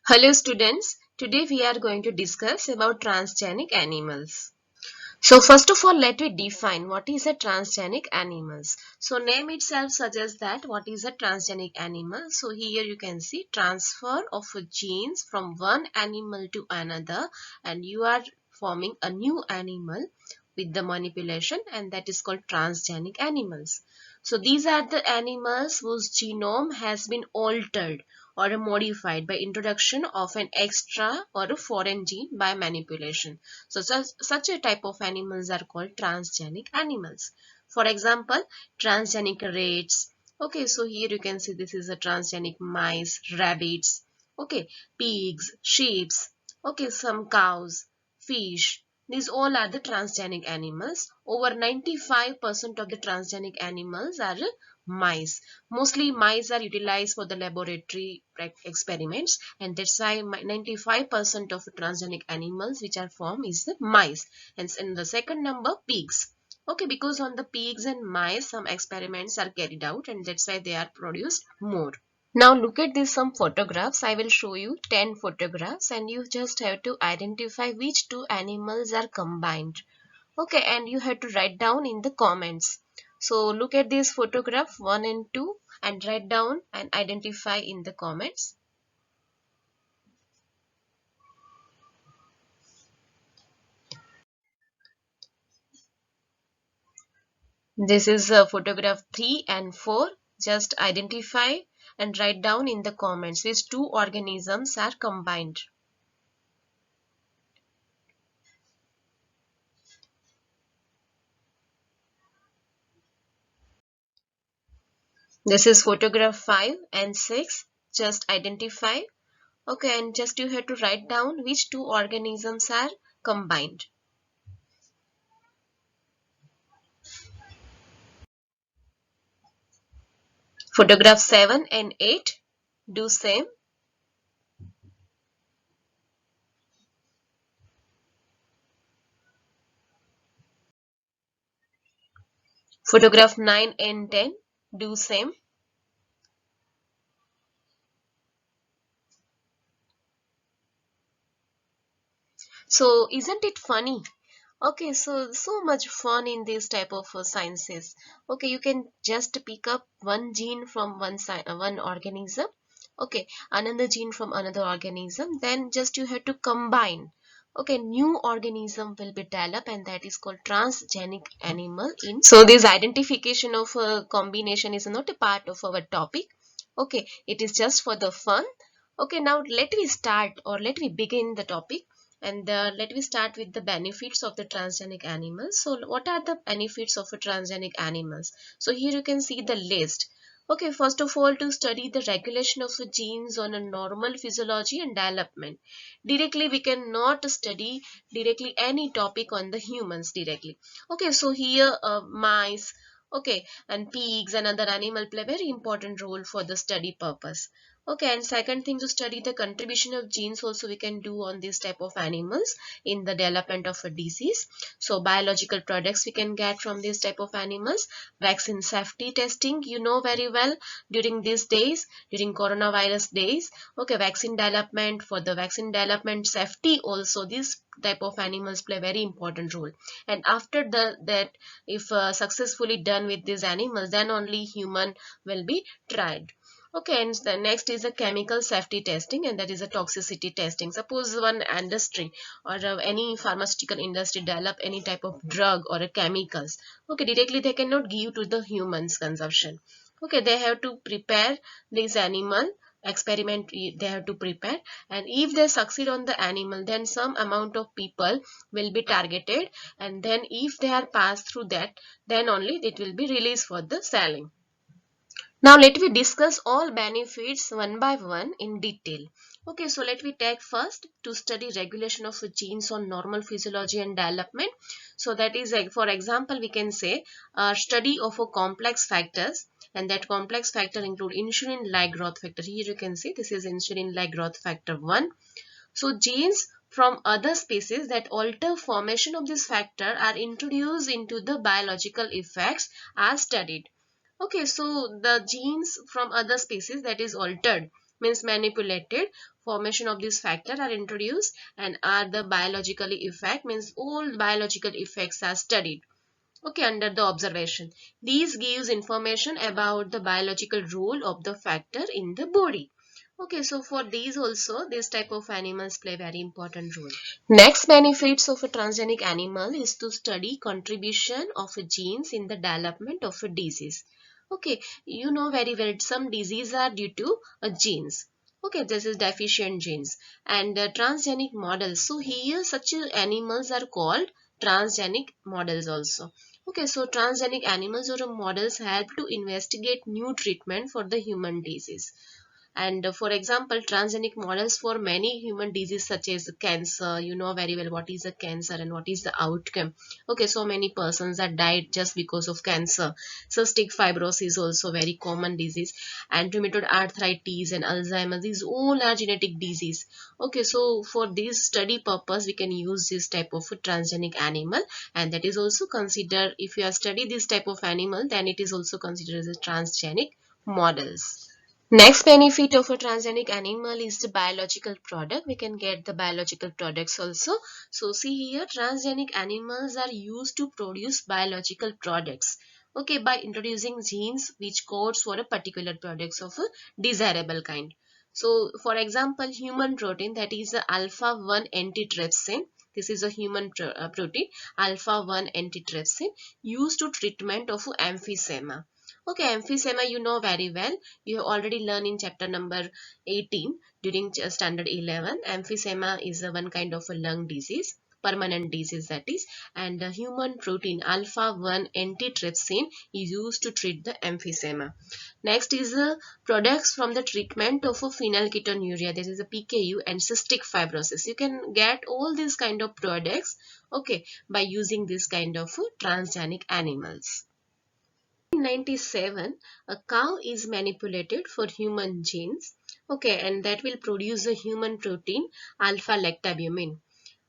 Hello students, today we are going to discuss about transgenic animals. So first of all, let me define what is a transgenic animals. So name itself suggests that what is a transgenic animal. So here you can see transfer of genes from one animal to another, and you are forming a new animal with the manipulation, and that is called transgenic animals. So these are the animals whose genome has been altered or modified by introduction of an extra or a foreign gene by manipulation. So such a type of animals are called transgenic animals. For example, transgenic rats. Okay, so here you can see this is a transgenic mice, rabbits, okay, pigs, sheep, okay, some cows, fish. These all are the transgenic animals. Over 95% of the transgenic animals are mice. Mostly mice are utilized for the laboratory experiments, and that's why 95% of transgenic animals which are formed is the mice. And in the second number, pigs. Okay, because on the pigs and mice some experiments are carried out, and that's why they are produced more. Now look at these some photographs. I will show you 10 photographs, and you just have to identify which two animals are combined. Okay, and you have to write down in the comments. So look at this photograph 1 and 2 and write down and identify in the comments. This is photograph 3 and 4. Just identify and write down in the comments which two organisms are combined. This is photograph 5 and 6. Just identify. Okay, and just you have to write down which two organisms are combined. Photograph 7 and 8. Do same. Photograph 9 and 10. Do same. So isn't it funny? Okay, so much fun in this type of sciences. Okay, you can just pick up one gene from one organism. Okay, another gene from another organism. Then just you have to combine. Okay, new organism will be developed, and that is called transgenic animal. So this identification of a combination is not a part of our topic. Okay, it is just for the fun. Okay, now let me start or let me begin the topic, and let me start with the benefits of the transgenic animals. So what are the benefits of a transgenic animals? So here you can see the list. Okay, first of all, to study the regulation of the genes on a normal physiology and development. Directly we cannot study directly any topic on the humans directly. Okay, so here mice, okay, and pigs and other animal play very important role for the study purpose. Okay, and second thing, to study the contribution of genes also we can do on this type of animals in the development of a disease. So biological products we can get from this type of animals. Vaccine safety testing, you know very well, during these days, during coronavirus days. Okay, vaccine development, for the vaccine development safety also this type of animals play very important role. And after that, if successfully done with these animals, then only human will be tried. Okay, and the next is a chemical safety testing, and that is a toxicity testing. Suppose one industry or any pharmaceutical industry develop any type of drug or a chemicals. Okay, directly they cannot give to the humans consumption. Okay, they have to prepare this animal experiment, they have to prepare, and if they succeed on the animal, then some amount of people will be targeted, and then if they are passed through that, then only it will be released for the selling. Now let me discuss all benefits one by one in detail. Okay, so let me take first to study regulation of genes on normal physiology and development. So that is like, for example, we can say study of a complex factors, and that complex factor include insulin-like growth factor. Here you can see this is insulin-like growth factor 1. So genes from other species that alter formation of this factor are introduced into the biological effects are studied. Okay, so the genes from other species that is altered. means manipulated formation of this factor are introduced and are the biological effect, means all biological effects are studied, okay, under the observation. These gives information about the biological role of the factor in the body. Okay, so for these also, this type of animals play very important role. Next benefits of a transgenic animal is to study contribution of genes in the development of a disease. Okay, you know very well some diseases are due to genes. Okay, this is deficient genes and transgenic models. So here such animals are called transgenic models also. Okay, so transgenic animals or models help to investigate new treatment for the human disease. And for example, transgenic models for many human diseases such as cancer, you know very well what is a cancer and what is the outcome. Okay, so many persons that died just because of cancer. Cystic fibrosis is also very common disease, and rheumatoid arthritis and Alzheimer's, these all are genetic disease. Okay, so for this study purpose we can use this type of a transgenic animal, and that is also considered, if you are study this type of animal, then it is also considered as a transgenic models. Next benefit of a transgenic animal is the biological product. We can get the biological products also. So see here, transgenic animals are used to produce biological products. Okay, by introducing genes which codes for a particular products of a desirable kind. So for example, human protein, that is the alpha-1 antitrypsin. This is a human protein, alpha-1 antitrypsin, used to treatment of emphysema. Okay, emphysema you know very well. You have already learned in chapter number 18 during standard 11. Emphysema is one kind of a lung disease, permanent disease that is, and the human protein alpha-1 antitrypsin is used to treat the emphysema. Next is products from the treatment of a phenylketonuria. This is a PKU and cystic fibrosis. You can get all these kind of products, okay, by using this kind of transgenic animals. In 97, a cow is manipulated for human genes, okay, and that will produce a human protein alpha lactalbumin.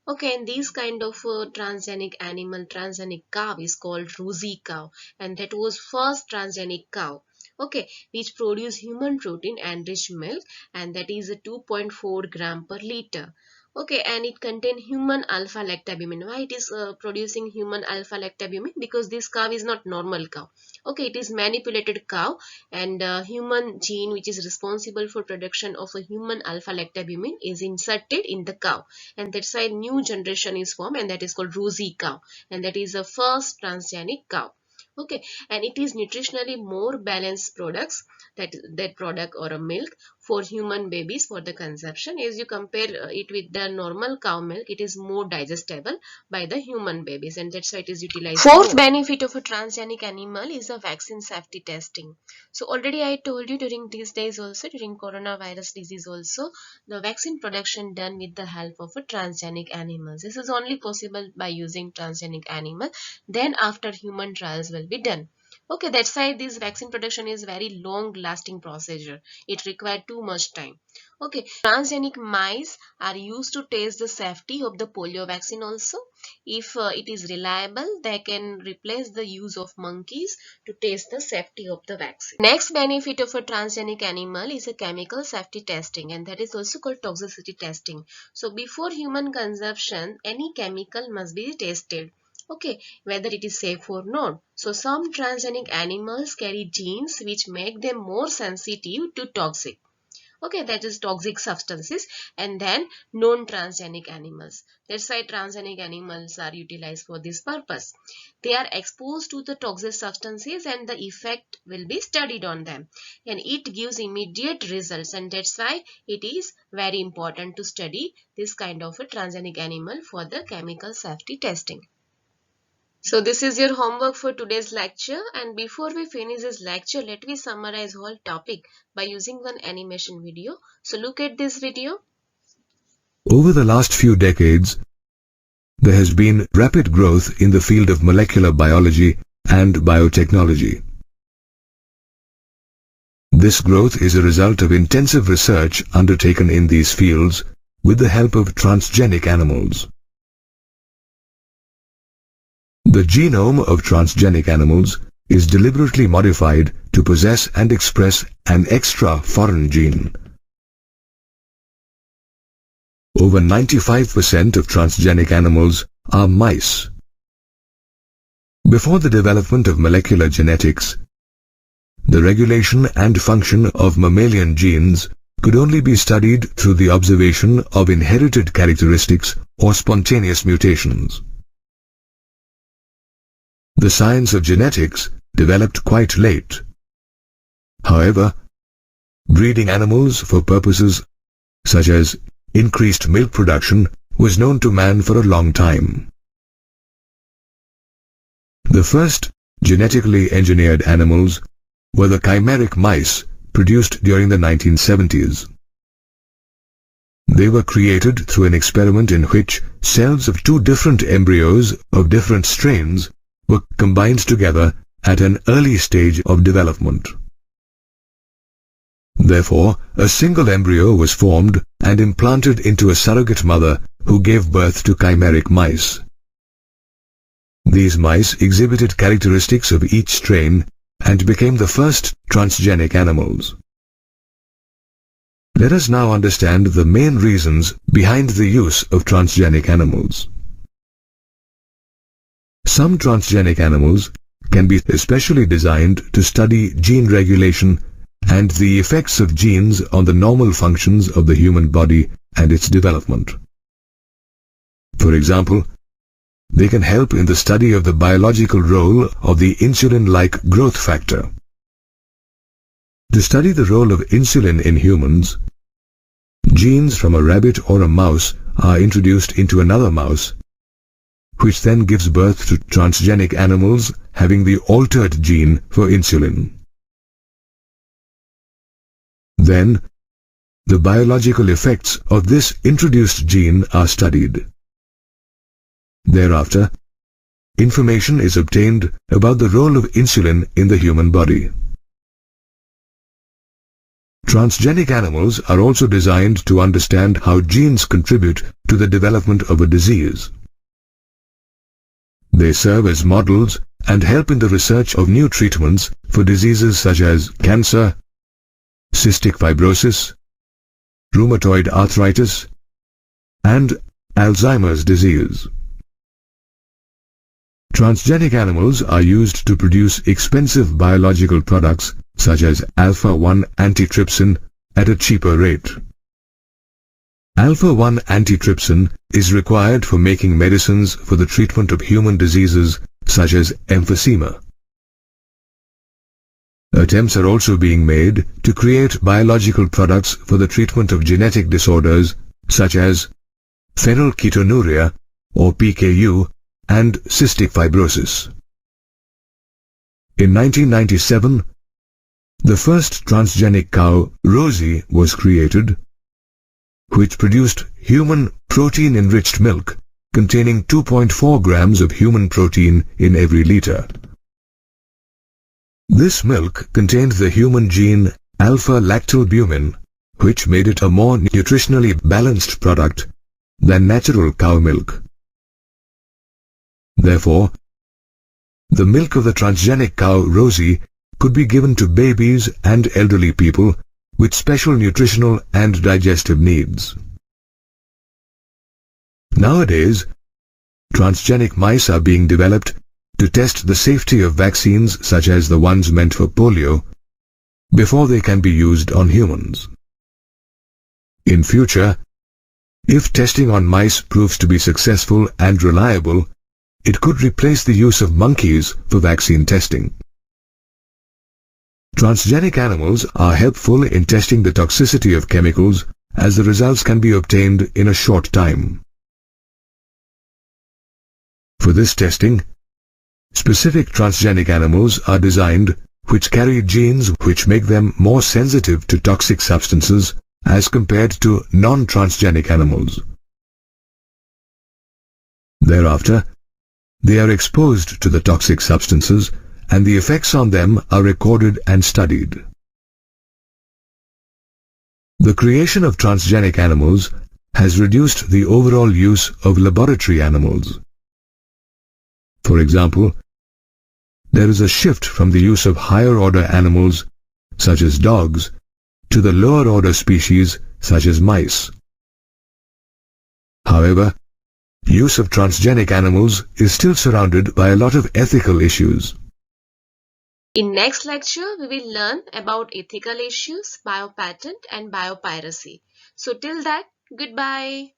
Okay, and this kind of transgenic animal, transgenic cow is called rosy cow, and that was first transgenic cow, okay, which produce human protein enriched milk, and that is a 2.4 gram per liter. Okay, and it contain human alpha lactalbumin. Why it is producing human alpha lactalbumin? Because this cow is not normal cow. Okay, it is manipulated cow, and human gene which is responsible for production of a human alpha lactalbumin is inserted in the cow, and that's why new generation is formed, and that is called rosy cow, and that is the first transgenic cow. Okay, and it is nutritionally more balanced products, that product or a milk for human babies for the consumption. As you compare it with the normal cow milk, it is more digestible by the human babies, and that's why it is utilized. Fourth benefit of a transgenic animal is the vaccine safety testing. So already I told you during these days also, during coronavirus disease also, the vaccine production done with the help of a transgenic animals. This is only possible by using transgenic animal. Then after human trials will be done. Okay, that's why this vaccine production is very long lasting procedure. It requires too much time. Okay, transgenic mice are used to test the safety of the polio vaccine also. If it is reliable, they can replace the use of monkeys to test the safety of the vaccine. Next benefit of a transgenic animal is a chemical safety testing, and that is also called toxicity testing. So before human consumption, any chemical must be tested. Okay, whether it is safe or not. So some transgenic animals carry genes which make them more sensitive to toxic. Okay, that is toxic substances, and then non-transgenic animals. That's why transgenic animals are utilized for this purpose. They are exposed to the toxic substances and the effect will be studied on them, and it gives immediate results, and that's why it is very important to study this kind of a transgenic animal for the chemical safety testing. So this is your homework for today's lecture, and before we finish this lecture, let me summarize whole topic by using one animation video. So look at this video. Over the last few decades, there has been rapid growth in the field of molecular biology and biotechnology. This growth is a result of intensive research undertaken in these fields with the help of transgenic animals. The genome of transgenic animals is deliberately modified to possess and express an extra foreign gene, over 95% of transgenic animals are mice. Before the development of molecular genetics, the regulation and function of mammalian genes could only be studied through the observation of inherited characteristics or spontaneous mutations. The science of genetics developed quite late. However, breeding animals for purposes such as increased milk production was known to man for a long time. The first genetically engineered animals were the chimeric mice produced during the 1970s. They were created through an experiment in which cells of two different embryos of different strains were combined together at an early stage of development. Therefore, a single embryo was formed and implanted into a surrogate mother who gave birth to chimeric mice. These mice exhibited characteristics of each strain and became the first transgenic animals. Let us now understand the main reasons behind the use of transgenic animals. Some transgenic animals can be especially designed to study gene regulation and the effects of genes on the normal functions of the human body and its development. For example, they can help in the study of the biological role of the insulin-like growth factor. To study the role of insulin in humans, genes from a rabbit or a mouse are introduced into another mouse, which then gives birth to transgenic animals having the altered gene for insulin. Then, the biological effects of this introduced gene are studied. Thereafter, information is obtained about the role of insulin in the human body. Transgenic animals are also designed to understand how genes contribute to the development of a disease. They serve as models and help in the research of new treatments for diseases such as cancer, cystic fibrosis, rheumatoid arthritis, and Alzheimer's disease. Transgenic animals are used to produce expensive biological products such as alpha-1 antitrypsin at a cheaper rate. Alpha-1 antitrypsin is required for making medicines for the treatment of human diseases such as emphysema. Attempts are also being made to create biological products for the treatment of genetic disorders such as phenylketonuria or PKU and cystic fibrosis. In 1997, the first transgenic cow, Rosie, was created, which produced human protein-enriched milk containing 2.4 grams of human protein in every liter. This milk contained the human gene alpha-lactalbumin, which made it a more nutritionally balanced product than natural cow milk. Therefore, the milk of the transgenic cow Rosie could be given to babies and elderly people with special nutritional and digestive needs. Nowadays, transgenic mice are being developed to test the safety of vaccines such as the ones meant for polio before they can be used on humans. In future, if testing on mice proves to be successful and reliable, it could replace the use of monkeys for vaccine testing. Transgenic animals are helpful in testing the toxicity of chemicals as the results can be obtained in a short time. For this testing, specific transgenic animals are designed which carry genes which make them more sensitive to toxic substances as compared to non-transgenic animals. Thereafter, they are exposed to the toxic substances and the effects on them are recorded and studied. The creation of transgenic animals has reduced the overall use of laboratory animals. For example, there is a shift from the use of higher-order animals, such as dogs, to the lower-order species, such as mice. However, use of transgenic animals is still surrounded by a lot of ethical issues. In next lecture, we will learn about ethical issues, biopatent and biopiracy. So till that, goodbye.